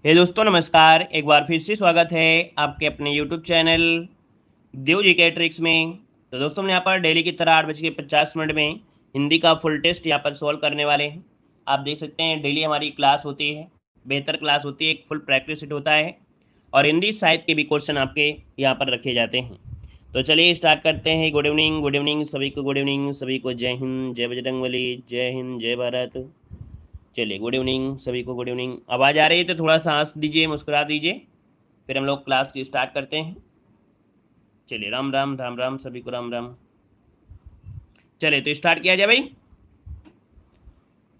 हे दोस्तों नमस्कार। एक बार फिर से स्वागत है आपके अपने यूट्यूब चैनल देव जी के ट्रिक्स में। तो दोस्तों हम यहाँ पर डेली की तरह 8:50 में हिंदी का फुल टेस्ट यहाँ पर सॉल्व करने वाले हैं। आप देख सकते हैं डेली हमारी क्लास होती है, बेहतर क्लास होती है, एक फुल प्रैक्टिस सेट होता है और हिंदी साहित्य के भी क्वेश्चन आपके यहाँ पर रखे जाते हैं। तो चलिए स्टार्ट करते हैं। गुड इवनिंग सभी को, गुड इवनिंग सभी को। जय हिंद, जय बजरंगबली, जय हिंद, जय भारत। चलिए गुड इवनिंग सभी को, गुड इवनिंग। आवाज़ आ रही है तो थोड़ा सा हंस दीजिए, मुस्कुरा दीजिए, फिर हम लोग क्लास की स्टार्ट करते हैं। चलिए राम राम, राम राम सभी को, राम राम। चलिए तो स्टार्ट किया जाए भाई।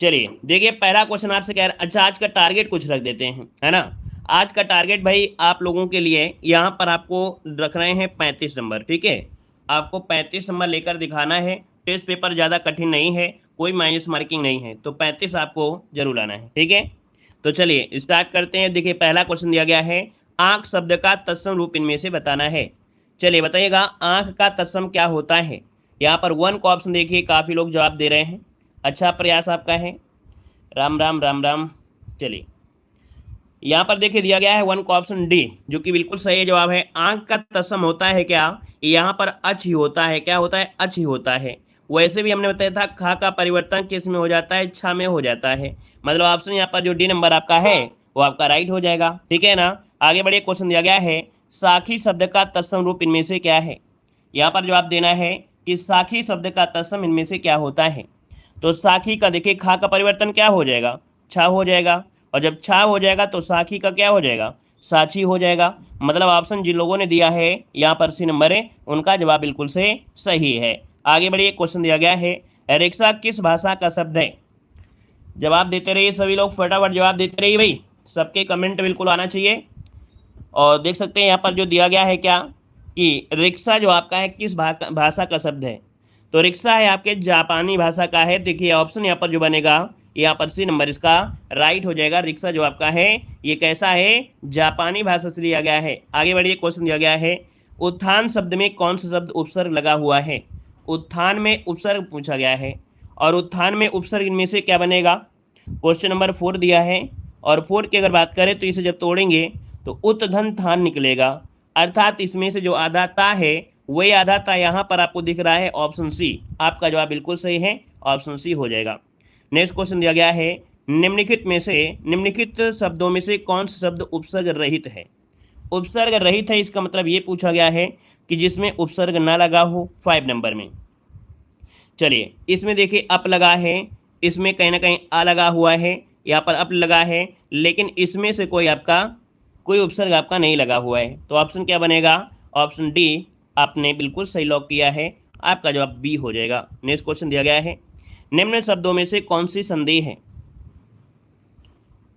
चलिए देखिए पहला क्वेश्चन आपसे कह रहा है। अच्छा आज का टारगेट कुछ रख देते हैं, है ना। आज का टारगेट भाई आप लोगों के लिए यहाँ पर आपको रख रहे हैं 35 नंबर, ठीक है। आपको 35 नंबर लेकर दिखाना है। टेस्ट पेपर ज़्यादा कठिन नहीं है, कोई माइनस मार्किंग नहीं है, तो 35 आपको जरूर लाना है, ठीक है। तो चलिए स्टार्ट करते हैं। देखिए पहला क्वेश्चन दिया गया है, आंख शब्द का तत्सम रूप इनमें से बताना है। चलिए बताइएगा आंख का तत्सम क्या होता है। यहाँ पर 1 का ऑप्शन देखिए, काफ़ी लोग जवाब दे रहे हैं। अच्छा प्रयास आपका है, राम राम, राम राम। चलिए यहाँ पर देखिए दिया गया है 1 का ऑप्शन डी, जो कि बिल्कुल सही जवाब है। आंख का तत्सम होता है क्या, यहाँ पर अच ही होता है। क्या होता है, अच ही होता है। वैसे भी हमने बताया था खा का परिवर्तन किस में हो जाता है, छा में हो जाता है। मतलब ऑप्शन यहाँ पर जो डी नंबर आपका है वो आपका राइट हो जाएगा, ठीक है ना। आगे बढ़िए, क्वेश्चन दिया गया है, साखी शब्द का तत्सम रूप इनमें से क्या है। यहाँ पर जवाब देना है कि साखी शब्द का तत्सम इनमें से क्या होता है। तो साखी का देखिए खा का परिवर्तन क्या हो जाएगा, छा हो जाएगा, और जब छा हो जाएगा तो साखी का क्या हो जाएगा, साची हो जाएगा। मतलब ऑप्शन जिन लोगों ने दिया है यहाँ पर सी नंबर है, उनका जवाब बिल्कुल से सही है। आगे बढ़िए, क्वेश्चन दिया गया है, रिक्शा किस भाषा का शब्द है। जवाब देते रहिए सभी लोग, फटाफट जवाब देते रहिए भाई, सबके कमेंट बिल्कुल आना चाहिए। और देख सकते हैं यहाँ पर जो दिया गया है क्या, कि रिक्शा जो आपका है किस भाषा का शब्द है। तो रिक्शा है आपके जापानी भाषा का है। देखिए ऑप्शन यहाँ पर जो बनेगा, यहाँ पर सी नंबर इसका राइट हो जाएगा। रिक्शा जो आपका है ये कैसा है, जापानी भाषा से लिया गया है। आगे बढ़िए, क्वेश्चन दिया गया है, उत्थान शब्द में कौन सा शब्द उपसर्ग लगा हुआ है। उत्थान में उपसर्ग पूछा गया है, और उत्थान में उपसर्ग इनमें से क्या बनेगा। क्वेश्चन नंबर 4 दिया है, और 4 की अगर बात करें तो इसे जब तोड़ेंगे तो उत धन थान निकलेगा। अर्थात इसमें से जो आधा ता है वही आधा ता यहाँ पर आपको दिख रहा है, ऑप्शन सी। आपका जवाब बिल्कुल सही है, ऑप्शन सी हो जाएगा। नेक्स्ट क्वेश्चन दिया गया है, निम्नलिखित शब्दों में से कौन सा शब्द उपसर्ग रहित है। उपसर्ग रहित है इसका मतलब ये पूछा गया है कि जिसमें उपसर्ग ना लगा हो 5 नंबर में। चलिए इसमें देखिए अप लगा है, इसमें कहीं ना कहीं आ लगा हुआ है, यहाँ पर अप लगा है, लेकिन इसमें से कोई उपसर्ग आपका नहीं लगा हुआ है। तो ऑप्शन क्या बनेगा, ऑप्शन डी आपने बिल्कुल सही लॉक किया है। आपका जवाब बी हो जाएगा। नेक्स्ट क्वेश्चन दिया गया है, निम्न शब्दों में से कौन सी संधि है।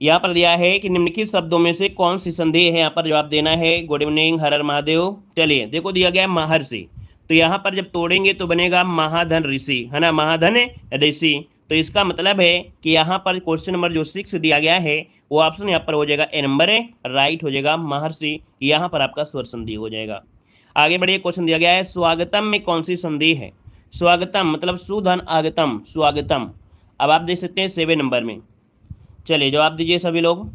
यहाँ पर दिया है कि निम्नलिखित शब्दों में से कौन सी संधि है। यहाँ पर जवाब देना है, गुड इवनिंग, हर हर महादेव। चलिए देखो दिया गया है महर्षि, तो यहाँ पर जब तोड़ेंगे तो बनेगा महाधन ऋषि, है ना, महाधन ऋषि। तो इसका मतलब है कि यहाँ पर क्वेश्चन नंबर जो 6 दिया गया है वो ऑप्शन यहाँ पर हो जाएगा, ए नंबर है, राइट हो जाएगा। महर्षि यहाँ पर आपका स्वर संधि हो जाएगा। आगे बढ़िए, क्वेश्चन दिया गया है, स्वागतम में कौन सी संधि है। स्वागतम मतलब सुधन आगतम, स्वागतम। अब आप देख सकते हैं 7 नंबर में। चलिए जवाब दीजिए सभी लोग।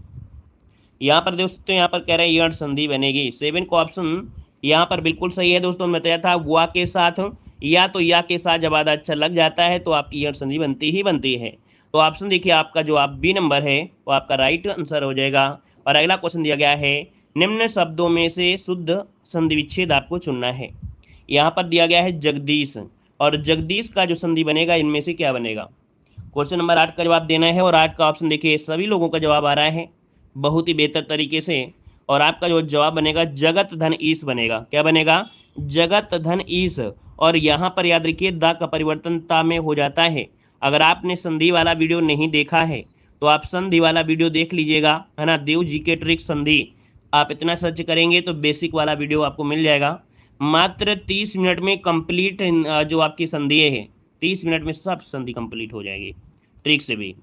यहाँ पर दोस्तों यहाँ पर कह रहे हैं यण संधि बनेगी। 7 का ऑप्शन यहाँ पर बिल्कुल सही है दोस्तों। मैं बताया था वा के साथ या तो या के साथ जब आधा अच्छा लग जाता है तो आपकी यण संधि बनती ही बनती है। तो ऑप्शन देखिए आपका जो आप बी नंबर है वो आपका राइट आंसर हो जाएगा। और अगला क्वेश्चन दिया गया है, निम्न शब्दों में से शुद्ध संधि विच्छेद आपको चुनना है। यहाँ पर दिया गया है जगदीश, और जगदीश का जो संधि बनेगा इनमें से क्या बनेगा। क्वेश्चन नंबर 8 का जवाब देना है, और 8 का ऑप्शन देखिए सभी लोगों का जवाब आ रहा है बहुत ही बेहतर तरीके से। और आपका जो जवाब बनेगा जगत धन ईस बनेगा। क्या बनेगा, जगत धन ईस। और यहाँ पर याद रखिए द का परिवर्तन ता में हो जाता है। अगर आपने संधि वाला वीडियो नहीं देखा है तो आप संधि वाला वीडियो देख लीजिएगा, है ना, देव जी के ट्रिक संधि। आप इतना सर्च करेंगे तो बेसिक वाला वीडियो आपको मिल जाएगा। मात्र 30 मिनट में कंप्लीट जो आपकी संधि है, 30 मिनट में सब संधि कंप्लीट हो जाएगी ट्रिक से भी।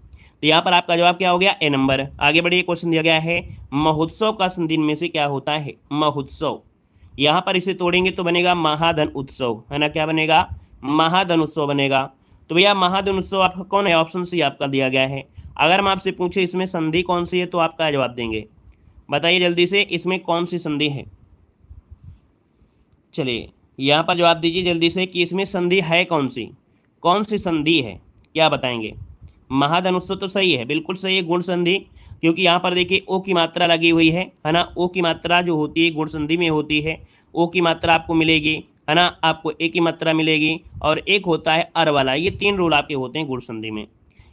तो यहाँ पर आपका जवाब क्या हो गया, ए नंबर। आगे बढ़िए, क्वेश्चन दिया गया है, महोत्सव का संधि में से क्या होता है। महोत्सव, यहाँ पर इसे तोड़ेंगे तो बनेगा महाधन उत्सव, है ना, क्या बनेगा, महाधन उत्सव बनेगा। तो भैया महाधन उत्सव आपका कौन है, ऑप्शन सी आपका दिया गया है। अगर हम आपसे पूछे इसमें संधि कौन सी है तो आप क्या जवाब देंगे। बताइए जल्दी से, इसमें कौन सी संधि है? चलिए यहाँ पर जवाब दीजिए जल्दी से कि इसमें संधि है कौन सी संधि है, क्या बताएंगे? महाधनुष तो सही है, बिल्कुल सही है, गुण संधि। क्योंकि यहाँ पर देखिए ओ की मात्रा लगी हुई है ना, ओ की मात्रा जो होती है गुण संधि में होती है, ओ की मात्रा आपको मिलेगी, है ना, आपको ए की मात्रा मिलेगी, और एक होता है अर वाला। ये तीन रूल आपके होते हैं गुण संधि में।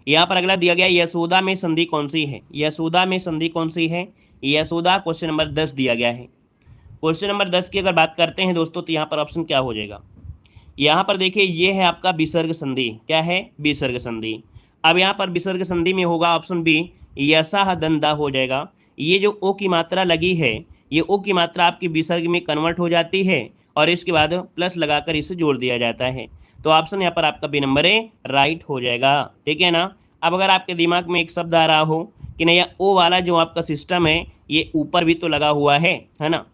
यहाँ पर अगला दिया गया यशोदा में संधि कौन सी है? यशोदा में संधि कौन सी है? यशोदा क्वेश्चन नंबर 10 दिया गया है। क्वेश्चन नंबर 10 की अगर बात करते हैं दोस्तों, तो यहाँ पर ऑप्शन क्या हो जाएगा? यहाँ पर देखिए ये है आपका विसर्ग संधि। क्या है? विसर्ग संधि। अब यहाँ पर विसर्ग संधि में होगा ऑप्शन बी, यसा दंदा हो जाएगा। ये जो ओ की मात्रा लगी है, ये ओ की मात्रा आपकी विसर्ग में कन्वर्ट हो जाती है, और इसके बाद प्लस लगाकर इसे जोड़ दिया जाता है। तो ऑप्शन यहाँ पर आपका बी नंबर ए राइट हो जाएगा। ठीक है ना। अब अगर आपके दिमाग में एक शब्द आ रहा हो कि नहीं, ओ वाला जो आपका सिस्टम है ये ऊपर भी तो लगा हुआ है ना,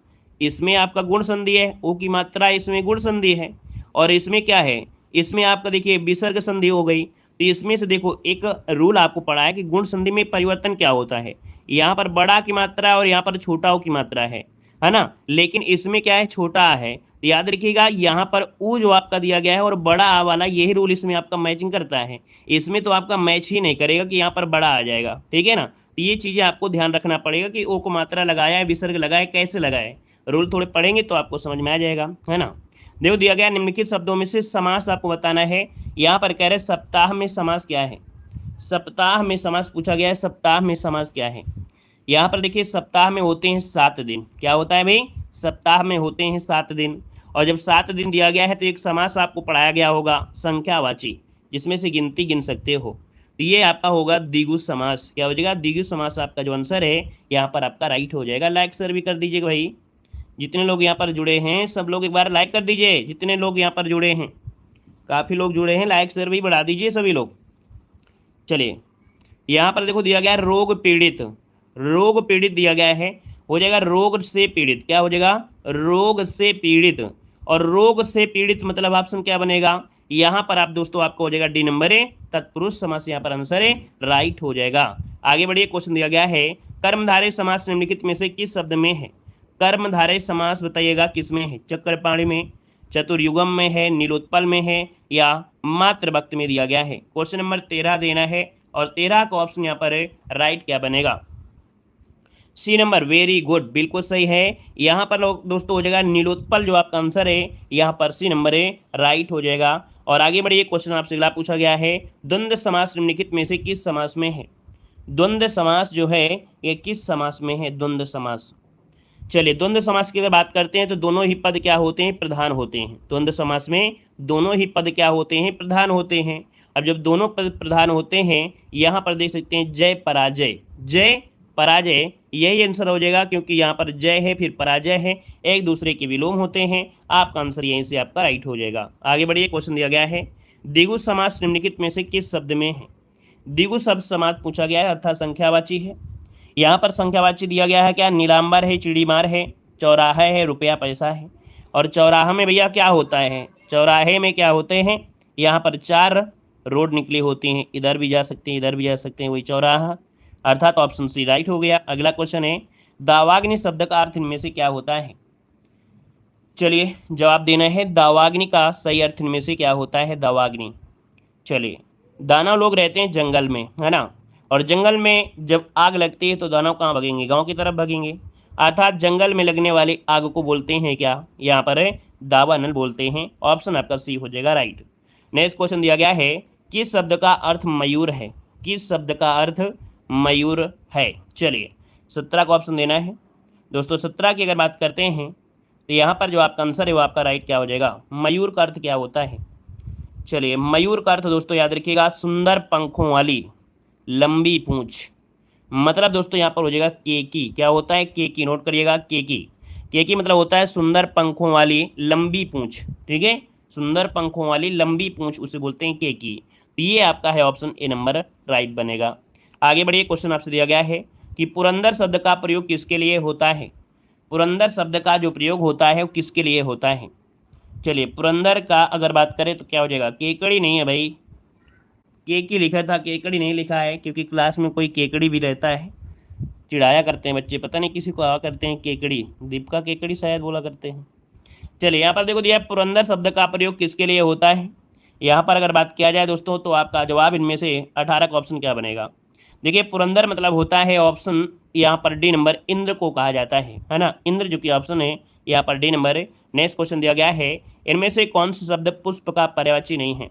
इसमें आपका गुण संधि है, ओ की मात्रा इसमें गुण संधि है, और इसमें क्या है, इसमें आपका देखिए विसर्ग संधि हो गई। तो इसमें से देखो एक रूल आपको पढ़ा है कि गुण संधि में परिवर्तन क्या होता है। यहाँ पर बड़ा की मात्रा और यहाँ पर छोटा ओ की मात्रा है ना, लेकिन इसमें क्या है, छोटा आ है। तो याद रखिएगा यहाँ पर ऊ जो आपका दिया गया है और बड़ा आ वाला, यही रूल इसमें आपका मैचिंग करता है। इसमें तो आपका मैच ही नहीं करेगा कि यहाँ पर बड़ा आ जाएगा। ठीक है ना। तो ये चीज़ें आपको ध्यान रखना पड़ेगा कि ओ को मात्रा लगाया है, विसर्ग लगाया, कैसे लगाए। रूल थोड़े पढ़ेंगे तो आपको समझ में आ जाएगा, है ना। देखो दिया गया निम्नलिखित शब्दों में से समास आपको बताना है। यहाँ पर कह रहे सप्ताह में समास क्या है? सप्ताह में समास पूछा गया है, सप्ताह में समास क्या है? यहाँ पर देखिए सप्ताह में होते हैं 7 दिन। क्या होता है भाई? सप्ताह में होते हैं 7 दिन। और जब 7 दिन दिया गया है तो एक समास आपको पढ़ाया गया होगा संख्यावाची, जिसमें से गिनती गिन सकते हो। तो ये आपका होगा द्विगु समास। क्या हो जाएगा? द्विगु समास आपका जो आंसर है यहाँ पर आपका राइट हो जाएगा। लाइक सर भी कर दीजिएगा भाई, जितने लोग यहाँ पर जुड़े हैं सब लोग एक बार लाइक कर दीजिए। जितने लोग यहाँ पर जुड़े हैं, काफ़ी लोग जुड़े हैं, लाइक सर भी बढ़ा दीजिए सभी लोग। चलिए यहाँ पर देखो दिया गया है रोग पीड़ित। रोग पीड़ित दिया गया है, हो जाएगा रोग से पीड़ित। क्या हो जाएगा? रोग से पीड़ित। और रोग से पीड़ित मतलब ऑप्शन क्या बनेगा यहाँ पर? आप दोस्तों आपको हो जाएगा डी नंबर है, तत्पुरुष समास यहाँ पर आंसर है, राइट हो जाएगा। आगे बढ़िए, क्वेश्चन दिया गया है कर्मधारय समास निम्नलिखित में से किस शब्द में है? कर्मधारय समास बताइएगा किस में है? चक्रपाणी में, चतुर्युगम में है, नीलोत्पल में है, या मातृभक्त में दिया गया है। क्वेश्चन नंबर 13 देना है, और 13 का ऑप्शन यहाँ पर है राइट क्या बनेगा? सी नंबर, वेरी गुड, बिल्कुल सही है। यहाँ पर लोग दोस्तों हो जाएगा नीलोत्पल, जो आपका आंसर है यहाँ पर सी नंबर है, राइट हो जाएगा। और आगे बढ़िए, क्वेश्चन आपसे अगला पूछा गया है द्वंद्व समास निम्नलिखित में से किस समास में है? द्वंद्व समास जो है ये किस समास में है? द्वंद्व समास। चलिए द्वंद्व समास की अगर बात करते हैं तो दोनों ही पद क्या होते हैं? प्रधान होते हैं। द्वंद्व समास में दोनों ही पद क्या होते हैं? प्रधान होते हैं। अब जब दोनों पद प्रधान होते हैं, यहाँ पर देख सकते हैं जय पराजय, जय पराजय, यही आंसर हो जाएगा, क्योंकि यहाँ पर जय है फिर पराजय है, एक दूसरे के विलोम होते हैं। आपका आंसर यहीं से आपका राइट हो जाएगा। आगे बढ़िए, क्वेश्चन दिया गया है द्विगु समास निम्नलिखित में से किस शब्द में है? द्विगु शब्द समास पूछा गया है, अर्थात संख्यावाची है। यहाँ पर संख्यावाची दिया गया है क्या? नीलांबर है, चिड़ीमार है, चौराहा है, रुपया पैसा है। और चौराहा में भैया क्या होता है? चौराहे में क्या होते हैं? यहाँ पर 4 रोड निकली होती हैं, इधर भी जा सकते हैं, इधर भी जा सकते हैं, वही चौराहा, अर्थात ऑप्शन सी राइट हो गया। अगला क्वेश्चन है दावाग्नि शब्द का अर्थ इनमें से क्या होता है? चलिए जवाब देना है, दावाग्नि का सही अर्थ इनमें से क्या होता है? दावाग्नि। चलिए दानव लोग रहते हैं जंगल में, है ना, और जंगल में जब आग लगती है तो दानव कहाँ भगेंगे? गांव की तरफ भगेंगे, अर्थात जंगल में लगने वाली आग को बोलते हैं क्या? यहाँ पर दावानल बोलते हैं। ऑप्शन आपका सी हो जाएगा राइट। नेक्स्ट क्वेश्चन दिया गया है किस शब्द का अर्थ मयूर है? किस शब्द का अर्थ मयूर है? चलिए 17 का ऑप्शन देना है दोस्तों। 17 की अगर बात करते हैं तो यहाँ पर जो आपका आंसर है वो आपका राइट क्या हो जाएगा? मयूर का अर्थ क्या होता है? चलिए मयूर का अर्थ दोस्तों याद रखिएगा सुंदर पंखों वाली लंबी पूंछ। मतलब दोस्तों यहाँ पर हो जाएगा केकी। क्या होता है? केकी, नोट करिएगा, केकी। केकी मतलब होता है सुंदर पंखों वाली लंबी पूंछ। ठीक है, सुंदर पंखों वाली लंबी पूंछ उसे बोलते हैं केकी। तो ये आपका है ऑप्शन ए नंबर राइट बनेगा। आगे बढ़िए, क्वेश्चन आपसे दिया गया है कि पुरंदर शब्द का प्रयोग किसके लिए होता है? पुरंदर शब्द का जो प्रयोग होता है वो किसके लिए होता है? चलिए पुरंदर का अगर बात करें तो क्या हो जाएगा? केकड़ी नहीं है भाई, केकी लिखा था, केकड़ी नहीं लिखा है, क्योंकि क्लास में कोई केकड़ी भी रहता है। चिढ़ाया करते हैं बच्चे, पता नहीं किसी को आया करते हैं केकड़ी, दीपिका केकड़ी शायद बोला करते हैं। चलिए यहाँ पर देखो दिया पुरंदर शब्द का प्रयोग किसके लिए होता है। यहाँ पर अगर बात किया जाए दोस्तों तो आपका जवाब इनमें से 18 का ऑप्शन क्या बनेगा। देखिए पुरंदर मतलब होता है ऑप्शन यहाँ पर डी नंबर इंद्र को कहा जाता है ना, इंद्र जो कि ऑप्शन है यहाँ पर डी नंबर। नेक्स्ट क्वेश्चन दिया गया है इनमें से कौन सा शब्द पुष्प का पर्यायवाची नहीं है।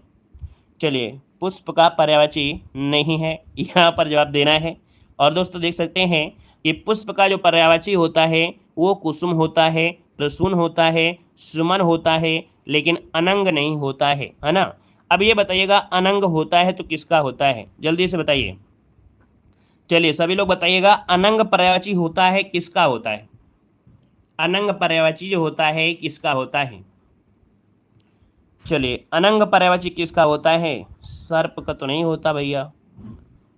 चलिए पुष्प का पर्यायवाची नहीं है, यहाँ पर जवाब देना है। और दोस्तों देख सकते हैं कि पुष्प का जो पर्यायवाची होता है वो कुसुम होता है, प्रसून होता है, सुमन होता है, लेकिन अनंग नहीं होता है ना। अब ये बताइएगा अनंग होता है तो किसका होता है, जल्दी से बताइए। चलिए सभी लोग बताइएगा अनंग पर्यायवाची होता है किसका होता है, अनंग पर्यायवाची जो होता है किसका होता है। चलिए अनंग पर्यायवाची किसका होता है, सर्प का तो नहीं होता भैया,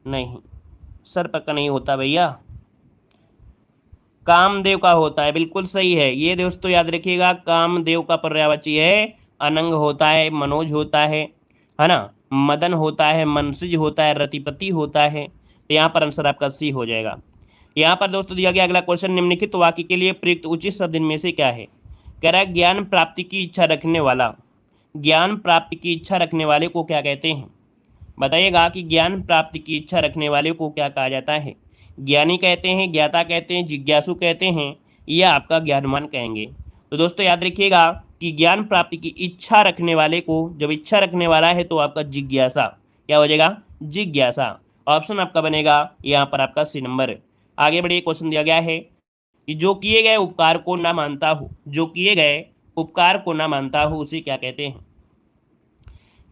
नहीं सर्प का नहीं होता भैया, कामदेव का होता है, बिल्कुल सही है। ये दोस्तों याद रखिएगा कामदेव का पर्यायवाची है, अनंग होता है, मनोज होता है ना, मदन होता है, मनसिज होता है, रतिपति होता है। तो यहाँ पर आंसर आपका सी हो जाएगा। यहाँ पर दोस्तों दिया गया अगला क्वेश्चन, निम्नलिखित वाक्य के लिए प्रयुक्त उचित शब्द इनमें से क्या है। कह रहा है ज्ञान प्राप्ति की इच्छा रखने वाला, ज्ञान प्राप्ति की इच्छा रखने वाले को क्या कहते हैं। बताइएगा कि ज्ञान प्राप्ति की इच्छा रखने वाले को क्या कहा जाता है। ज्ञानी कहते हैं, ज्ञाता कहते हैं, जिज्ञासु कहते हैं, या आपका ज्ञानवान कहेंगे। तो दोस्तों याद रखिएगा कि ज्ञान प्राप्ति की इच्छा रखने वाले को, जब इच्छा रखने वाला है तो आपका जिज्ञासा, क्या हो जाएगा जिज्ञासा। ऑप्शन आपका बनेगा यहाँ पर आपका सी नंबर। आगे बढ़िए, क्वेश्चन दिया गया है कि जो किए गए उपकार को ना मानता हो, जो किए गए उपकार को ना मानता हो उसे क्या कहते हैं।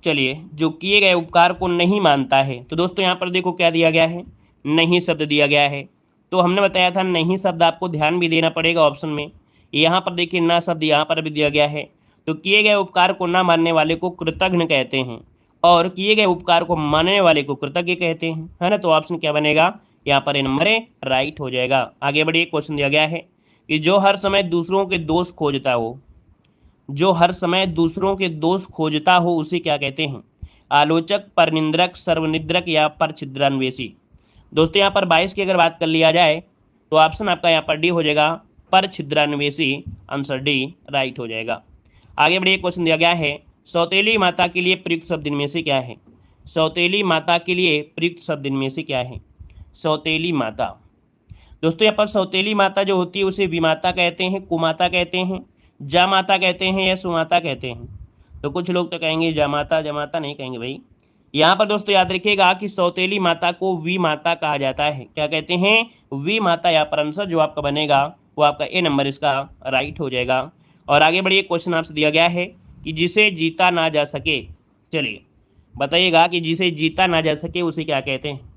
चलिए जो किए गए उपकार को नहीं मानता है, तो दोस्तों यहाँ पर देखो क्या दिया गया है, नहीं शब्द दिया गया है। तो हमने बताया था नहीं शब्द आपको ध्यान भी देना पड़ेगा ऑप्शन में। यहाँ पर देखिए ना शब्द यहाँ पर भी दिया गया है। तो किए गए उपकार को ना मानने वाले को कृतघ्न कहते हैं और किए गए उपकार को मानने वाले को कृतज्ञ कहते हैं, है ना। तो ऑप्शन क्या बनेगा यहाँ पर, ए नंबर राइट हो जाएगा। आगे बढ़िए, क्वेश्चन दिया गया है कि जो हर समय दूसरों के दोष खोजता हो, जो हर समय दूसरों के दोष खोजता हो उसे क्या कहते हैं। आलोचक, परनिंदक, सर्वनिद्रक या परछिद्रान्वेषी। दोस्तों यहाँ पर 22 की अगर बात कर लिया जाए तो ऑप्शन आपका यहाँ पर डी हो जाएगा, परछिद्रान्वेषी। आंसर डी राइट हो जाएगा। आगे बढ़िए, क्वेश्चन दिया गया है सौतेली माता के लिए प्रयुक्त शब्द इनमें से क्या है। सौतेली माता के लिए प्रयुक्त शब्द इनमें से क्या है। सौतेली माता, दोस्तों यहाँ पर सौतेली माता जो होती है उसे विमाता कहते हैं, कुमाता कहते हैं, जामाता कहते हैं या सुमाता कहते हैं। तो कुछ लोग तो कहेंगे जामाता, जमाता नहीं कहेंगे भाई। यहाँ पर दोस्तों याद रखिएगा कि सौतेली माता को वी माता कहा जाता है, क्या कहते हैं, वी माता। यहाँ पर आंसर जो आपका बनेगा वो आपका ए नंबर इसका राइट हो जाएगा। और आगे बढ़िए, क्वेश्चन आपसे दिया गया है कि जिसे जीता ना जा सके। चलिए बताइएगा कि जिसे जीता ना जा सके उसे क्या कहते हैं।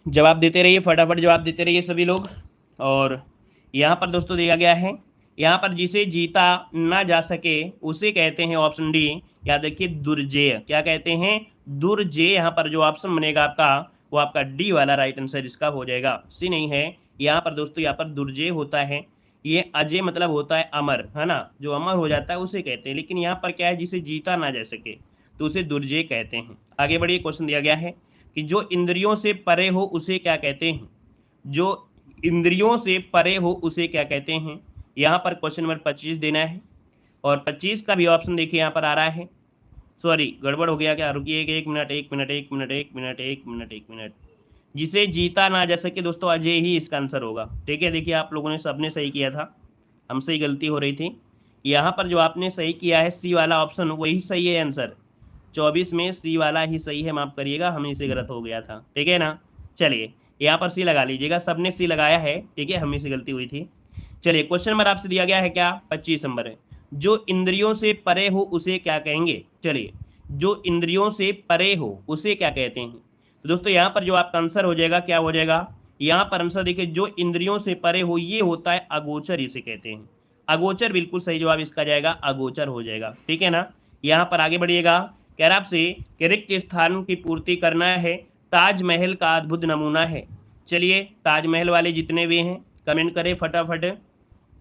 जवाब देते रहिए, फटाफट जवाब देते रहिए सभी लोग। और यहाँ पर दोस्तों दिया गया है, यहाँ पर जिसे जीता ना जा सके उसे कहते हैं ऑप्शन डी, याद रखिए दुर्जेय। क्या कहते हैं, दुर्जेय। यहाँ पर जो ऑप्शन बनेगा आपका वो आपका डी वाला राइट आंसर इसका हो जाएगा, सी नहीं है। यहाँ पर दोस्तों यहाँ पर दुर्जेय होता है, ये अजय मतलब होता है अमर, है ना, जो अमर हो जाता है उसे कहते हैं। लेकिन यहाँ पर क्या है, जिसे जीता ना जा सके तो उसे दुर्जेय कहते हैं। आगे बढ़िए, क्वेश्चन दिया गया है कि जो इंद्रियों से परे हो उसे क्या कहते हैं। जो इंद्रियों से परे हो उसे क्या कहते हैं। यहाँ पर क्वेश्चन नंबर 25 देना है और 25 का भी ऑप्शन देखिए यहाँ पर आ रहा है। सॉरी गड़बड़ हो गया क्या, रुकिए एक मिनट एक मिनट एक मिनट एक मिनट एक मिनट एक मिनट। जिसे जीता ना जा सके दोस्तों अजय ही इसका आंसर होगा। ठीक है, देखिए आप लोगों ने सबने सही किया था, हमसे ही गलती हो रही थी। यहाँ पर जो आपने सही किया है सी वाला ऑप्शन वही सही है आंसर। 24 में सी वाला ही सही है, माफ़ करिएगा हमें से गलत हो गया था। ठीक है ना, चलिए यहाँ पर सी लगा लीजिएगा, सबने सी लगाया है। ठीक है, हमें से गलती हुई थी। चलिए क्वेश्चन नंबर आपसे दिया गया है क्या, 25 नंबर है, जो इंद्रियों से परे हो उसे क्या कहेंगे। चलिए जो इंद्रियों से परे हो उसे क्या कहते हैं। तो दोस्तों यहाँ पर जो आपका आंसर हो जाएगा क्या हो जाएगा, यहाँ पर आंसर देखिए जो इंद्रियों से परे हो ये होता है अगोचर, इसे कहते हैं अगोचर। बिल्कुल सही जवाब इसका जाएगा, अगोचर हो जाएगा। ठीक है ना, यहाँ पर आगे बढ़िएगा, कह रहा आपसे कि रिक्त स्थान की पूर्ति करना है, ताजमहल का अद्भुत नमूना है। चलिए ताजमहल वाले जितने भी हैं कमेंट करें फटाफट,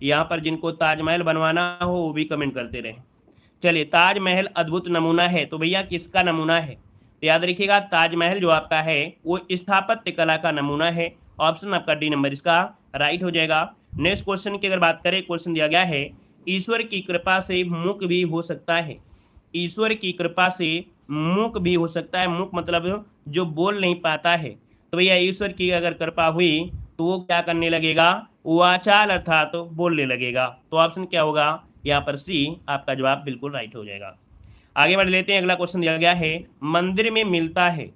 यहाँ पर जिनको ताजमहल बनवाना हो वो भी कमेंट करते रहें। चलिए ताजमहल अद्भुत नमूना है, तो भैया किसका नमूना है। तो याद रखिएगा ताजमहल जो आपका है वो स्थापत्य कला का नमूना है। ऑप्शन आपका डी नंबर इसका राइट हो जाएगा। नेक्स्ट क्वेश्चन की अगर बात करें, क्वेश्चन दिया गया है ईश्वर की कृपा से मूक भी हो सकता है। ईश्वर की कृपा से मूक भी हो सकता है। मूक मतलब जो बोल नहीं पाता है। तो भैया ईश्वर की अगर कृपा हुई तो वो क्या करने लगेगा, वाचाल अर्थात तो बोलने लगेगा। तो ऑप्शन क्या होगा यहाँ पर सी आपका जवाब बिल्कुल राइट हो जाएगा। आगे बढ़ लेते हैं। अगला क्वेश्चन दिया गया है मंदिर में मिलता है।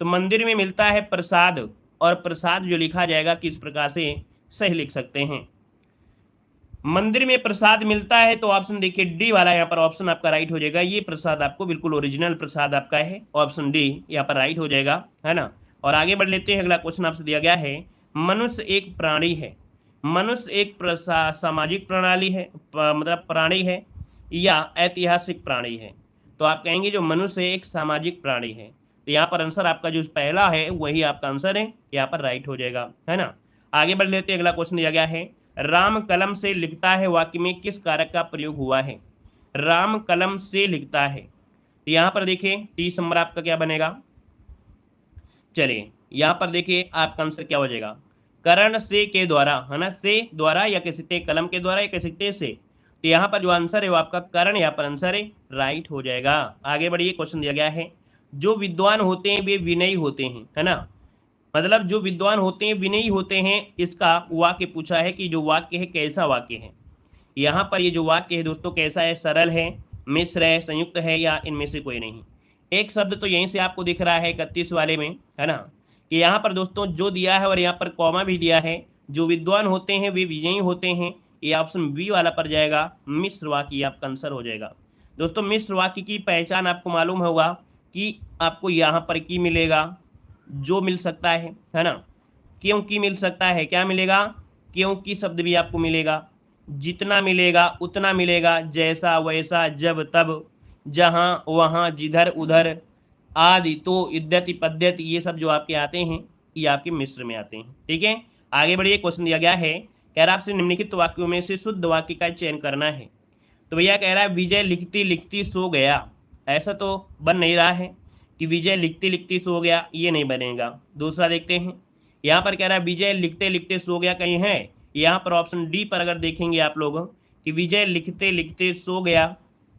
तो मंदिर में मिलता है प्रसाद, और प्रसाद जो लिखा जाएगा किस प्रकार से सही लिख सकते हैं। मंदिर में प्रसाद मिलता है तो ऑप्शन देखिए डी वाला यहाँ पर ऑप्शन आपका राइट हो जाएगा। ये प्रसाद आपको बिल्कुल ओरिजिनल प्रसाद आपका है, ऑप्शन डी यहाँ पर राइट हो जाएगा, है ना। और आगे बढ़ लेते हैं। अगला क्वेश्चन आपसे दिया गया है मनुष्य एक प्राणी है। मनुष्य एक सामाजिक प्रणाली है, मतलब प्राणी है या ऐतिहासिक प्राणी है। तो आप कहेंगे जो मनुष्य एक सामाजिक प्राणी है। तो यहाँ पर आंसर आपका जो पहला है वही आपका आंसर है, यहाँ पर राइट हो जाएगा, है ना। आगे बढ़ लेते हैं। अगला क्वेश्चन दिया गया है राम कलम से लिखता है वाक्य में किस कारक का प्रयोग हुआ है। राम कलम से लिखता है, तो यहाँ पर देखिए 30 नंबर आपका क्या बनेगा। चलिए यहाँ पर देखिए आपका आंसर क्या हो जाएगा, करण से के द्वारा, है ना। से द्वारा या कह सकते हैं कलम के द्वारा या कह सकते हैं से। तो यहाँ पर जो आंसर है वो आपका करण यहाँ पर आंसर है, राइट हो जाएगा। आगे बढ़िए। क्वेश्चन दिया गया है जो विद्वान होते हैं वे विनयी होते हैं, है ना। मतलब जो विद्वान होते हैं विनयी होते हैं, इसका वाक्य पूछा है कि जो वाक्य है कैसा वाक्य है। यहाँ पर ये जो वाक्य है दोस्तों कैसा है, सरल है, मिश्र है, संयुक्त है या इनमें से कोई नहीं। एक शब्द तो यहीं से आपको दिख रहा है 31 वाले में, है ना, कि यहाँ पर दोस्तों जो दिया है और यहाँ पर कॉमा भी दिया है, जो विद्वान होते हैं वे विजयी होते हैं। ये ऑप्शन बी वाला पर जाएगा, मिश्र वाक्य आपका आंसर हो जाएगा। दोस्तों मिश्र वाक्य की पहचान आपको मालूम होगा कि आपको यहाँ पर की मिलेगा, जो मिल सकता है ना, क्योंकि मिल सकता है, क्या मिलेगा, क्योंकि शब्द भी आपको मिलेगा, जितना मिलेगा उतना मिलेगा, जैसा वैसा, जब तब, जहाँ वहाँ, जिधर उधर, आदि, तो, इद्यति, पद्यति, ये सब जो आपके आते हैं ये आपके मिश्र में आते हैं। ठीक है, आगे बढ़िए। क्वेश्चन दिया गया है कह रहा आपसे निम्नलिखित वाक्यों में से शुद्ध वाक्य का चयन करना है। तो भैया कह रहा है विजय लिखती लिखती सो गया। ऐसा तो बन नहीं रहा है कि विजय लिखती लिखती सो गया, ये नहीं बनेगा। दूसरा देखते हैं, यहाँ पर कह रहा है विजय लिखते लिखते सो गया, कहीं है। यहाँ पर ऑप्शन डी पर अगर देखेंगे आप लोग कि विजय लिखते लिखते सो गया,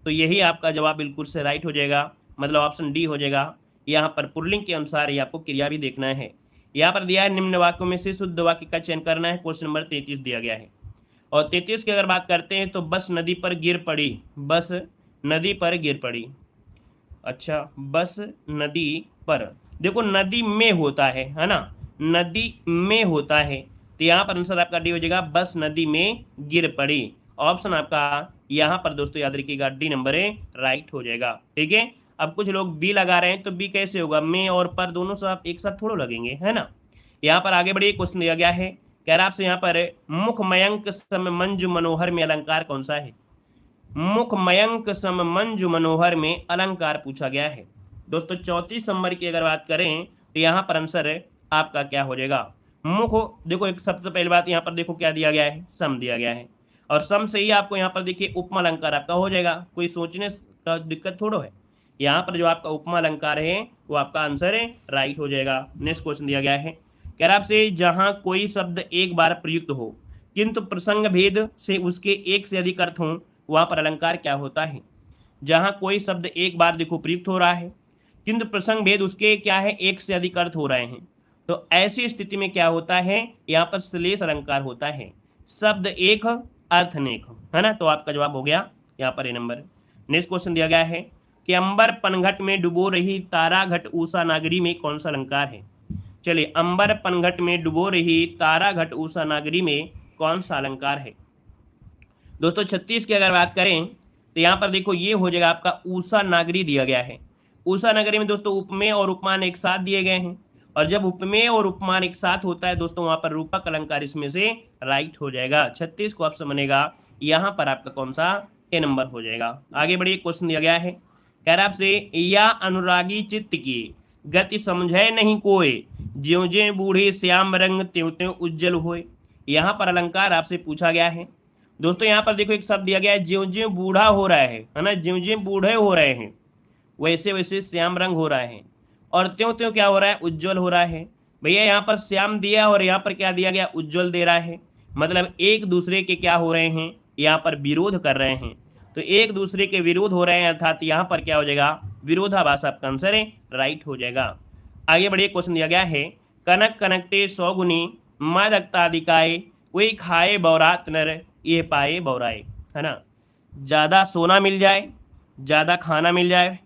तो यही आपका जवाब बिल्कुल से राइट हो जाएगा, मतलब ऑप्शन डी हो जाएगा। यहाँ पर पुल्लिंग के अनुसार ये आपको क्रिया भी देखना है। यहाँ पर दिया है निम्न वाक्यों में से शुद्ध वाक्य का चयन करना है। क्वेश्चन नंबर 33 दिया गया है। और 33 की अगर बात करते हैं तो बस नदी पर गिर पड़ी, बस नदी पर गिर पड़ी। अच्छा, बस नदी पर, देखो नदी में होता है ना, नदी में होता है, तो यहाँ पर आंसर आपका डी हो जाएगा, बस नदी में गिर पड़ी। ऑप्शन आपका यहाँ पर दोस्तों याद रखिएगा डी नंबर है, राइट हो जाएगा। ठीक है, अब कुछ लोग बी लगा रहे हैं, तो बी कैसे होगा, में और पर दोनों सब एक साथ थोड़ा लगेंगे, है ना। यहाँ पर आगे बढ़िए। क्वेश्चन दिया गया है कह रहा आपसे यहाँ पर मुख मयंक सम मंजू मनोहर में अलंकार कौन सा है। मुख मयंक सम मंजू मनोहर में अलंकार पूछा गया है। दोस्तों 34 नंबर की अगर बात करें तो यहाँ पर आंसर आपका क्या हो जाएगा, मुख। देखो एक सबसे पहली बात यहाँ पर देखो क्या दिया गया है, सम दिया गया है, और सम से ही आपको यहाँ पर देखिए उपमा अलंकार आपका हो जाएगा। कोई सोचने का दिक्कत थोड़ो है, यहाँ पर जो आपका उपमा अलंकार है वो आपका आंसर है, राइट हो जाएगा। नेक्स्ट क्वेश्चन दिया गया है कह रहा आपसे जहाँ कोई शब्द एक बार प्रयुक्त हो किंतु प्रसंग भेद से उसके एक से अधिक अर्थ हों, वहाँ पर अलंकार क्या होता है। जहाँ कोई शब्द एक बार देखो प्रयुक्त हो रहा है किंतु प्रसंग भेद उसके क्या है, एक से अधिक अर्थ हो रहे हैं, तो ऐसी स्थिति में क्या होता है, यहाँ पर श्लेष अलंकार होता है। शब्द एक अर्थ नेक, है ना। तो आपका जवाब हो गया यहाँ पर ए नंबर। नेक्स्ट क्वेश्चन दिया गया है कि अंबर पनघट में डुबो रही तारा घट उषा नागरी में कौन सा अलंकार है। चलिए, अंबर पनघट में डुबो रही तारा घट उषा नागरी में कौन सा अलंकार है। दोस्तों 36 की अगर बात करें तो यहाँ पर देखो ये हो जाएगा आपका उषा नागरी दिया गया है। उषा नगरी में दोस्तों उपमेय और उपमान एक साथ दिए गए हैं, और जब उपमेय और उपमान एक साथ होता है दोस्तों वहां पर रूपक अलंकार इसमें से राइट हो जाएगा। 36 को ऑप्शन बनेगा, यहाँ पर आपका कौन सा ए नंबर हो जाएगा। आगे बढ़िए। क्वेश्चन दिया गया है कह रहा आपसे या अनुरागी चित्त की गति समझे नहीं कोई ज्यों ज्यों बूढ़े श्याम रंग त्यों त्यों उज्जवल होए। यहाँ पर अलंकार आपसे पूछा गया है। दोस्तों यहाँ पर देखो एक शब्द दिया गया है ज्यों ज्यों बूढ़ा हो रहा है ना, ज्यों ज्यों बूढ़े हो रहे हैं वैसे वैसे श्याम रंग हो रहा है। और त्यों त्यों क्या हो रहा है, उज्जवल हो रहा है। भैया यहाँ पर श्याम दिया और यहाँ पर क्या दिया गया, उज्जवल दे रहा है। मतलब एक दूसरे के क्या हो रहे हैं, यहाँ पर विरोध कर रहे हैं। तो एक दूसरे के विरोध हो रहे हैं, अर्थात यहाँ पर क्या हो जाएगा, विरोधाभास आपका आंसर है, राइट हो जाएगा। आगे बढ़िए, क्वेश्चन दिया गया है, कनक कनकते सौगुनी मादकतादिकाय, कोई खाए बौरात नर ये पाए बौराए, है ना। ज़्यादा सोना मिल जाए, ज़्यादा खाना मिल जाए,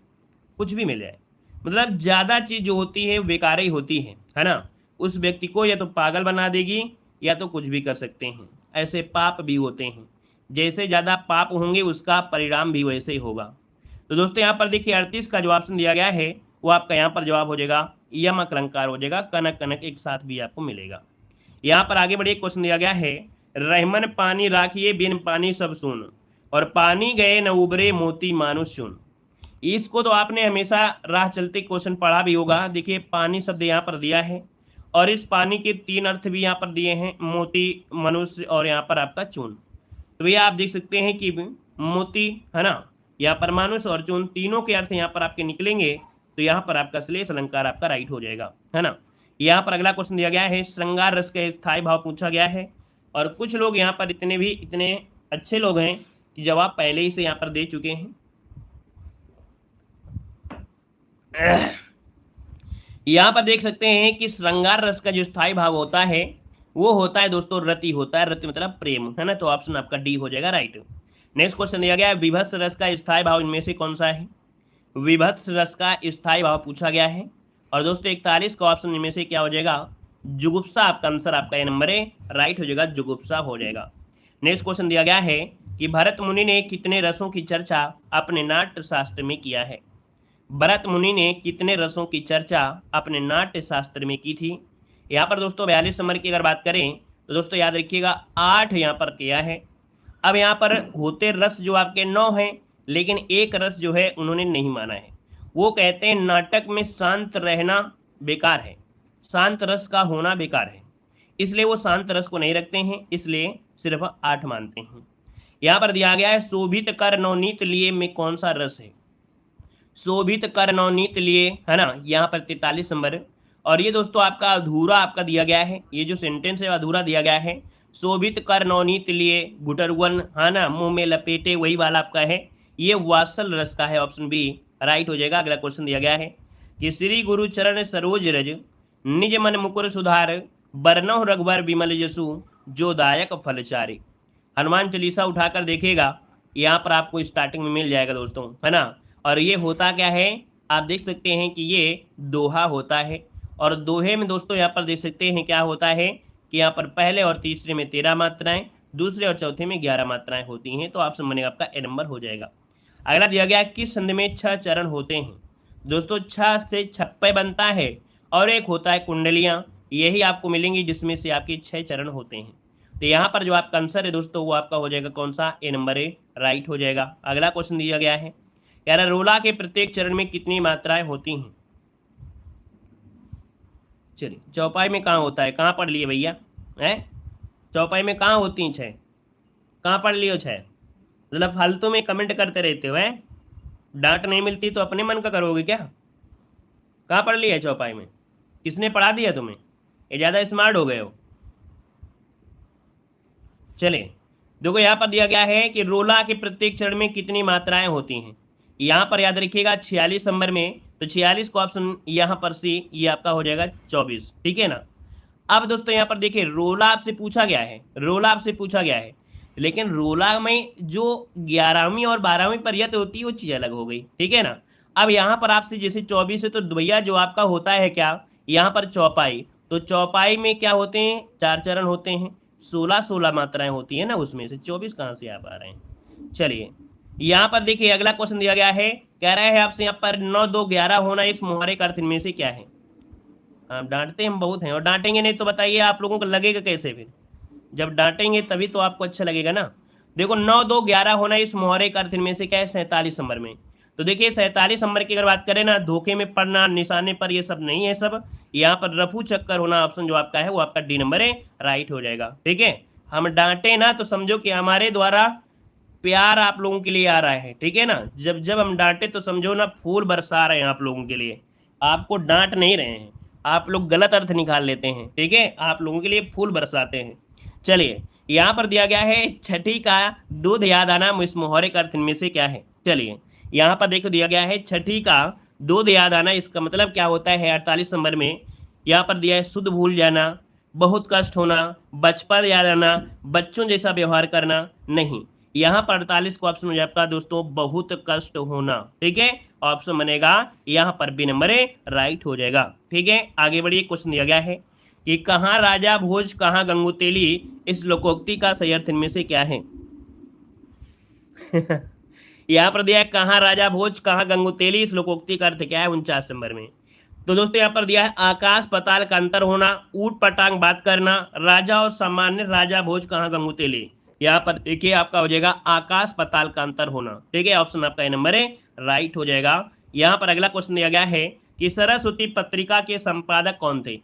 कुछ भी मिल जाए, मतलब ज़्यादा चीज़ जो होती है बेकार ही होती है ना। उस व्यक्ति को या तो पागल बना देगी या तो कुछ भी कर सकते हैं। ऐसे पाप भी होते हैं, जैसे ज़्यादा पाप होंगे उसका परिणाम भी वैसे ही होगा। तो दोस्तों यहाँ पर देखिए 38 का जो ऑप्शन दिया गया है वो आपका यहाँ पर जवाब हो जाएगा, यमक अलंकार हो जाएगा, कनक कनक एक साथ भी आपको मिलेगा। यहाँ पर आगे बढ़िए, क्वेश्चन दिया गया है, रहमन पानी राखिए बिन पानी सब सुन, और पानी गए न उबरे मोती मानुष चुन। इसको तो आपने हमेशा राह चलते क्वेश्चन पढ़ा भी होगा। देखिए पानी शब्द यहाँ पर दिया है और इस पानी के 3 अर्थ भी यहाँ पर दिए हैं, मोती, मनुष्य और यहाँ पर आपका चून। तो भैया आप देख सकते हैं कि मोती, है ना, यहाँ पर मानुष और चून, तीनों के अर्थ यहाँ पर आपके निकलेंगे। तो यहाँ पर आपका श्लेष अलंकार आपका राइट हो जाएगा, है ना। यहाँ पर अगला क्वेश्चन दिया गया है, श्रृंगार रस का स्थायी भाव पूछा गया है। और कुछ लोग यहाँ पर इतने अच्छे लोग हैं कि जवाब पहले ही से यहाँ पर दे चुके हैं। यहाँ पर देख सकते हैं कि श्रृंगार रस का जो स्थायी भाव होता है वो होता है दोस्तों रति होता है, रति मतलब प्रेम, है ना। तो ऑप्शन आपका डी हो जाएगा राइट। नेक्स्ट क्वेश्चन दिया गया है, विभत्स रस का स्थायी भाव इनमें से कौन सा है। विभत्स रस का स्थायी भाव पूछा गया है। और दोस्तों 41 का ऑप्शन इनमें से क्या हो जाएगा, जुगुप्सा आपका आंसर, आपका ये नंबर है, राइट हो जाएगा, जुगुप्सा हो जाएगा। नेक्स्ट क्वेश्चन दिया गया है कि भरत मुनि ने कितने रसों की चर्चा अपने नाट्य शास्त्र में किया है। भरत मुनि ने कितने रसों की चर्चा अपने नाट्य शास्त्र में की थी। यहाँ पर दोस्तों 42 नंबर की अगर बात करें तो दोस्तों याद रखिएगा 8 यहाँ पर किया है। अब यहाँ पर होते रस जो आपके 9 हैं, लेकिन एक रस जो है उन्होंने नहीं माना है। वो कहते हैं नाटक में शांत रहना बेकार है, शांत रस का होना बेकार है, इसलिए वो शांत रस को नहीं रखते हैं, इसलिए सिर्फ 8 मानते हैं। यहाँ पर दिया गया है, शोभित कर नवनीत लिए में कौन सा रस है। शोभित कर नवनीत लिए, है ना, यहाँ पर 43 नंबर। और ये दोस्तों आपका अधूरा आपका दिया गया है, ये जो सेंटेंस है अधूरा दिया गया है। शोभित कर नवनीत लिए गुटरवन, है ना, मुंह में लपेटे, वही वाला आपका है, ये वात्सल रस का है, ऑप्शन बी राइट हो जाएगा। अगला क्वेश्चन दिया गया है कि श्री गुरु चरण सरोज रज निज मन मुकुर सुधार, बरनौ रघुबर विमल जसु जो दायक फलचारी। हनुमान चालीसा उठाकर देखिएगा, यहाँ पर आपको स्टार्टिंग में मिल जाएगा दोस्तों, है ना। और ये होता क्या है, आप देख सकते हैं कि ये दोहा होता है। और दोहे में दोस्तों यहाँ पर देख सकते हैं क्या होता है कि यहाँ पर पहले और तीसरे में 13 मात्राएं, दूसरे और चौथे में 11 मात्राएं होती हैं। तो ऑप्शन बनेगा आपका ए नंबर हो जाएगा। अगला दिया गया किस छंद में 6 चरण होते हैं। दोस्तों 6 से छप्पे बनता है और एक होता है कुंडलियाँ, यही आपको मिलेंगी जिसमें से आपके 6 चरण होते हैं। तो यहाँ पर जो आपका आंसर है दोस्तों वो आपका हो जाएगा कौन सा, ए नंबर है, राइट हो जाएगा। अगला क्वेश्चन दिया गया है यार, रोला के प्रत्येक चरण में कितनी मात्राएं होती हैं। चलिए चौपाई में कहाँ होता है, कहाँ पढ़ लिए भैया, है चौपाई में कहाँ होती हैं 6, कहाँ पढ़ लियो 6, मतलब फालतू में कमेंट करते रहते हो, है डांट नहीं मिलती तो अपने मन का करोगे क्या। कहाँ पढ़ लिया है चौपाई में, किसने पढ़ा दिया तुम्हें, ये ज़्यादा स्मार्ट हो गए हो। चलिए देखो यहाँ पर दिया गया है कि रोला के प्रत्येक चरण में कितनी मात्राएं होती हैं। यहाँ पर याद रखिएगा 46 नंबर में, तो 46 का ऑप्शन यहाँ पर सी, ये आपका हो जाएगा 24, ठीक है ना। अब दोस्तों यहाँ पर देखिए रोला आपसे पूछा गया है, रोला आपसे पूछा गया है, लेकिन रोला में जो 11वीं और 12वीं परियत होती है वो चीज़ अलग हो गई, ठीक है ना। अब यहाँ पर आपसे जैसे 24 है तो भैया जो आपका होता है क्या, यहाँ पर चौपाई, तो चौपाई में क्या होते हैं, 4 चरण होते हैं, 16 मात्राएं होती है ना, उसमें से 24 कहाँ से आप आ रहे हैं। चलिए यहाँ पर देखिए अगला क्वेश्चन दिया गया है, कह रहा है आपसे यहाँ पर 9 2 11 होना इस मुहावरे का अर्थ इनमें से क्या है। आप डांटते हम बहुत हैं और डांटेंगे नहीं तो बताइए आप लोगों को लगेगा कैसे, फिर जब डांटेंगे तभी तो आपको अच्छा लगेगा ना। देखो 9 2 11 होना इस मुहावरे का अर्थ इनमें से क्या है, 47 नंबर में। तो देखिए 47 नंबर की अगर बात करें ना, धोखे में पड़ना, निशाने पर, ये सब नहीं है, सब यहाँ पर रफू चक्कर होना, ऑप्शन जो आपका है वो आपका डी नंबर है, राइट हो जाएगा, ठीक है। हम डांटे ना तो समझो कि हमारे द्वारा प्यार आप लोगों के लिए आ रहा है, ठीक है ना। जब जब हम डांटे तो समझो ना फूल बरसा रहे हैं आप लोगों के लिए, आपको डांट नहीं रहे हैं, आप लोग गलत अर्थ निकाल लेते हैं, ठीक है, आप लोगों के लिए फूल बरसाते हैं। चलिए, यहाँ पर दिया गया है छठी का दूध याद आना, इस मुहावरे का अर्थ इनमें से क्या है। चलिए, यहाँ पर देखो दिया गया है छठी का दूध याद आना, इसका मतलब क्या होता है 48 नंबर में। यहाँ पर दिया है शुद्ध भूल जाना, बहुत कष्ट होना, बचपन याद आना, बच्चों जैसा व्यवहार करना। नहीं, यहाँ पर 48 को ऑप्शन हो जाएगा दोस्तों बहुत कष्ट होना, ठीक है, ऑप्शन बनेगा यहाँ पर बी नंबर राइट हो जाएगा। ठीक है, आगे बढ़िए, क्वेश्चन दिया गया है कि कहाँ राजा भोज कहाँ गंगुतेली, इस लोकोक्ति का सही अर्थ इनमें से क्या है। यहाँ पर दिया है कहाँ राजा भोज कहाँ गंगुतेली, इस लोकोक्ति का अर्थ क्या है 49 नंबर में। तो दोस्तों यहाँ पर दिया है आकाश पताल का अंतर होना, ऊट पटांग बात करना, राजा और सामान्य राजा भोज कहाँ गंगुतेली। यहाँ पर देखिए आपका हो जाएगा आकाश पताल का अंतर होना, ठीक है, ऑप्शन आपका नंबर है राइट हो जाएगा। यहाँ पर अगला क्वेश्चन दिया गया है कि सरस्वती पत्रिका के संपादक कौन थे।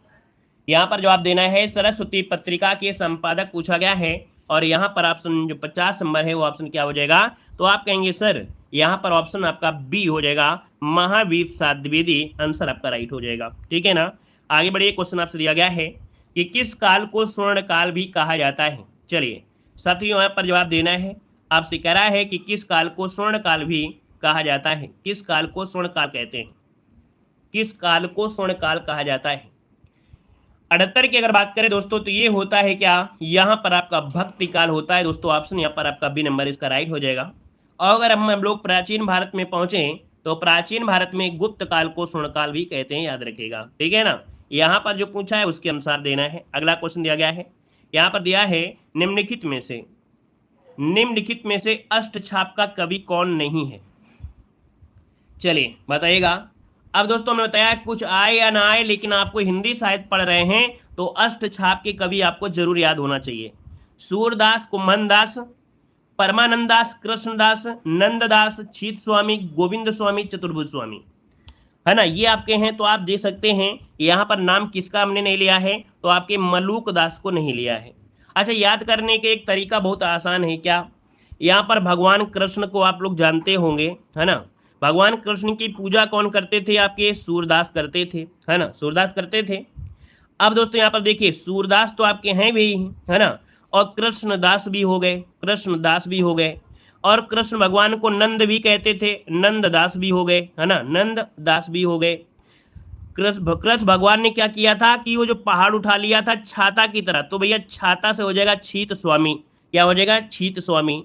यहाँ पर जवाब देना है सरस्वती पत्रिका के संपादक पूछा गया है, और यहाँ पर ऑप्शन जो 50 नंबर है वो ऑप्शन क्या हो जाएगा, तो आप कहेंगे सर यहाँ पर ऑप्शन आपका बी हो जाएगा महावीर प्रसाद द्विवेदी, आंसर आपका राइट हो जाएगा। ठीक है ना, आगे बढ़िए, क्वेश्चन आपसे दिया गया है कि किस काल को स्वर्ण काल भी कहा जाता है। चलिए साथियों, यहाँ पर जवाब देना है, आपसे कह रहा है कि किस काल को स्वर्ण काल भी कहा जाता है, किस काल को स्वर्ण काल कहते हैं, किस काल को स्वर्ण काल कहा जाता है। 78 की अगर बात करें दोस्तों तो ये होता है क्या, यहाँ पर आपका भक्ति काल होता है दोस्तों, ऑप्शन यहाँ पर आपका बी नंबर इसका राइट हो जाएगा। और अगर हम लोग प्राचीन भारत में पहुंचे तो प्राचीन भारत में गुप्त काल को स्वर्ण काल भी कहते हैं, याद रखिएगा। ठीक है ना, यहाँ पर जो पूछा है उसके अनुसार देना है। अगला क्वेश्चन दिया गया है, यहाँ पर दिया है निम्नलिखित में से अष्टछाप का कवि कौन नहीं है। चलिए बताइएगा। अब दोस्तों हमने बताया कुछ आए या ना आए, लेकिन आपको हिंदी साहित्य पढ़ रहे हैं तो अष्टछाप के कवि आपको जरूर याद होना चाहिए। सूरदास, कुंभनदास, परमानंदास, कृष्णदास, नंददास, छीत स्वामी, गोविंद स्वामी, चतुर्भुज स्वामी, है ना, ये आपके हैं। तो आप देख सकते हैं यहाँ पर नाम किसका हमने नहीं लिया है, तो आपके मलूक दास को नहीं लिया है। अच्छा, याद करने के एक तरीका बहुत आसान है, क्या, यहाँ पर भगवान कृष्ण को आप लोग जानते होंगे, है ना, भगवान कृष्ण की पूजा कौन करते थे, आपके सूरदास करते थे, है ना, सूरदास करते थे। अब दोस्तों यहाँ पर देखिए सूरदास तो आपके हैं भी, है ना, और कृष्णदास भी हो गए, कृष्णदास भी हो गए, और कृष्ण भगवान को नंद भी कहते थे, नंददास भी हो गए, है ना, नंददास भी हो गए। कृष्ण भगवान ने क्या किया था कि वो जो पहाड़ उठा लिया था छाता की तरह, तो भैया छाता से हो जाएगा छीत स्वामी, क्या हो जाएगा छीत स्वामी।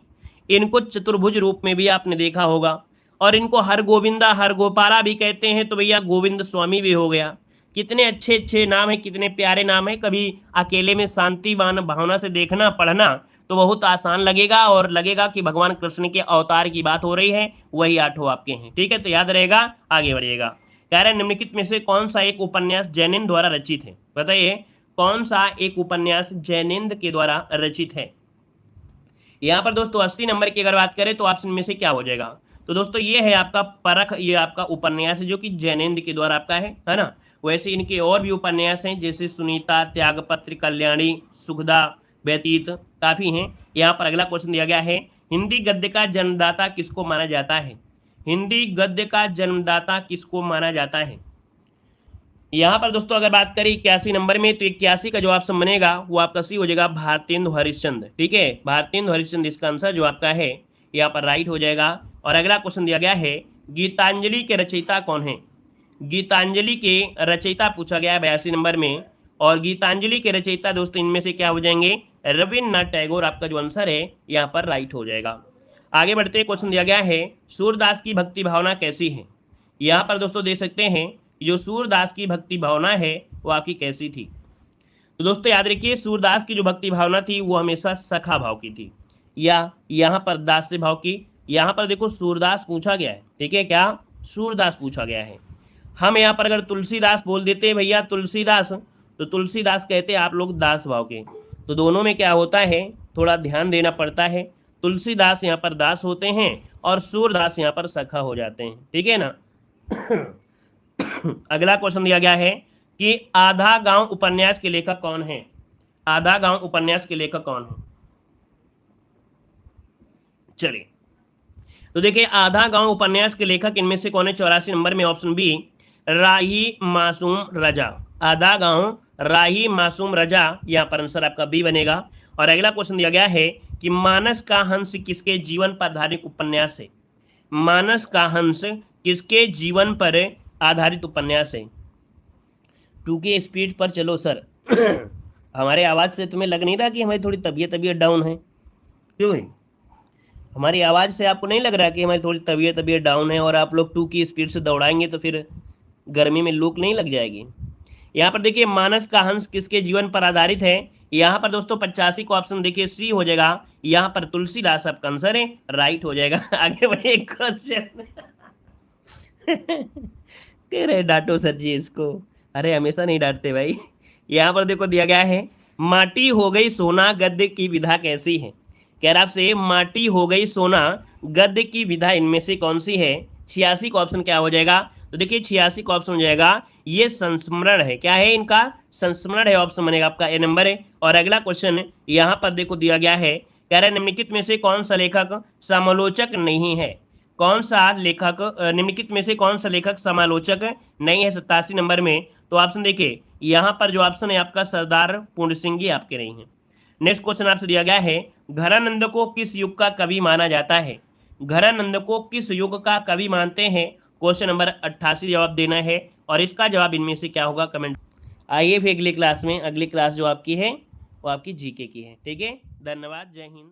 इनको चतुर्भुज रूप में भी आपने देखा होगा, और इनको हर गोविंदा हर गोपाला भी कहते हैं, तो भैया गोविंद स्वामी भी हो गया। कितने अच्छे अच्छे नाम है, कितने प्यारे नाम है। कभी अकेले में शांति भावना से देखना पढ़ना तो बहुत आसान लगेगा, और लगेगा कि भगवान कृष्ण के अवतार की बात हो रही है, वही आठों आपके हैं। ठीक है, तो याद रहेगा, आगे बढ़िएगा। कह रहे हैं निम्नलिखित में से कौन सा एक उपन्यास जैनिंद द्वारा रचित है। बताइए कौन सा एक उपन्यास जैनिंद के द्वारा रचित है। यहाँ पर दोस्तों 80 नंबर की अगर बात करें तो ऑप्शन में से क्या हो जाएगा, तो दोस्तों ये है आपका परख, ये आपका उपन्यास है जो कि जैनिंद के द्वारा आपका है ना। वैसे इनके और भी उपन्यास हैं जैसे सुनीता, त्यागपत्र, कल्याणी, सुखदा, व्यतीत, काफी हैं। यहाँ पर अगला क्वेश्चन दिया गया है, हिंदी गद्य का जन्मदाता किसको माना जाता है। हिंदी गद्य का जन्मदाता किसको माना जाता है। यहाँ पर दोस्तों अगर बात करें 81 नंबर में, तो 81 का जो ऑप्शन बनेगा वो आपका सी हो जाएगा भारतेंदु हरिश्चंद्र। ठीक है, भारतेंदु हरिश्चंद्र इसका आंसर जो आपका है यहाँ पर राइट हो जाएगा। और अगला क्वेश्चन दिया गया है, गीतांजलि के रचयिता कौन है। गीतांजलि के रचयिता पूछा गया है 82 नंबर में, और गीतांजलि के रचयिता दोस्तों इनमें से क्या हो जाएंगे, रविन्द्रनाथ टैगोर, आपका जो आंसर है यहाँ पर राइट हो जाएगा। आगे बढ़ते क्वेश्चन दिया गया है, सूरदास की भक्ति भावना कैसी है। यहाँ पर दोस्तों दे सकते हैं जो सूरदास की भक्ति भावना है वो आपकी कैसी थी। तो दोस्तों याद रखिए सूरदास की जो भक्ति भावना थी वो हमेशा सखा भाव की थी, या यहाँ पर दास्य भाव की। यहाँ पर देखो सूरदास पूछा गया है, ठीक है, क्या सूरदास पूछा गया है। हम यहाँ पर अगर तुलसीदास बोल देते हैं भैया तुलसीदास, तो तुलसीदास कहते हैं आप लोग दास भाव के। तो दोनों में क्या होता है, थोड़ा ध्यान देना पड़ता है। तुलसीदास यहाँ पर दास होते हैं और सूरदास यहाँ पर सखा हो जाते हैं। ठीक है ना। अगला क्वेश्चन दिया गया है कि आधा गांव उपन्यास के लेखक कौन है। आधा गांव उपन्यास के लेखक कौन है। चलिए तो देखिए आधा गांव उपन्यास के लेखक इनमें से कौन है, 84 नंबर में ऑप्शन बी राही मासूम रजा। आधा गांव राही मासूम रजा, यहाँ पर आंसर आपका बी बनेगा। और अगला क्वेश्चन दिया गया है कि मानस का हंस किसके जीवन पर आधारित उपन्यास है। मानस का हंस किसके जीवन पर आधारित उपन्यास है। 2 की स्पीड पर चलो सर। हमारे आवाज़ से तुम्हें लग नहीं रहा कि हमारी थोड़ी तबीयत डाउन है? क्यों भाई, हमारी आवाज़ से आपको नहीं लग रहा कि हमारी थोड़ी तबीयत डाउन है और आप लोग 2 की स्पीड से दौड़ाएंगे तो फिर गर्मी में लू नहीं लग जाएगी? यहाँ पर देखिए मानस का हंस किसके जीवन पर आधारित है। यहाँ पर दोस्तों 85 को ऑप्शन देखिए सी हो जाएगा। यहाँ पर तुलसीदास आपका आंसर है, राइट हो जाएगा। आगे बढ़िए क्वेश्चन। कह रहे डांटो सर जी इसको, अरे हमेशा नहीं डांटते भाई। यहाँ पर देखो दिया गया है माटी हो गई सोना गद्य की विधा कैसी है। कह रहा आपसे माटी हो गई सोना गद्य की विधा इनमें से कौन सी है। 86 का ऑप्शन क्या हो जाएगा, तो देखिए 86 का ऑप्शन हो जाएगा ये संस्मरण है। क्या है इनका, संस्मरण है, ऑप्शन बनेगा आपका ए नंबर है। और अगला क्वेश्चन यहाँ पर देखो दिया गया है, कह रहे निम्नलिखित में से कौन सा लेखक समालोचक नहीं है। कौन सा लेखक निम्नलिखित में से कौन सा लेखक समालोचक नहीं है 87 नंबर में। तो ऑप्शन देखिए यहाँ पर जो ऑप्शन है आपका सरदार पूर्ण सिंह जी आपके नहीं है। नेक्स्ट क्वेश्चन आपसे दिया गया है घरानंद को किस युग का कवि माना जाता है। घरानंद को किस युग का कवि मानते हैं, क्वेश्चन नंबर 88 जवाब देना है। और इसका जवाब इनमें से क्या होगा कमेंट। आइए फिर अगली क्लास में, अगली क्लास जो आपकी है वो आपकी जीके की है। ठीक है, धन्यवाद, जय हिंद।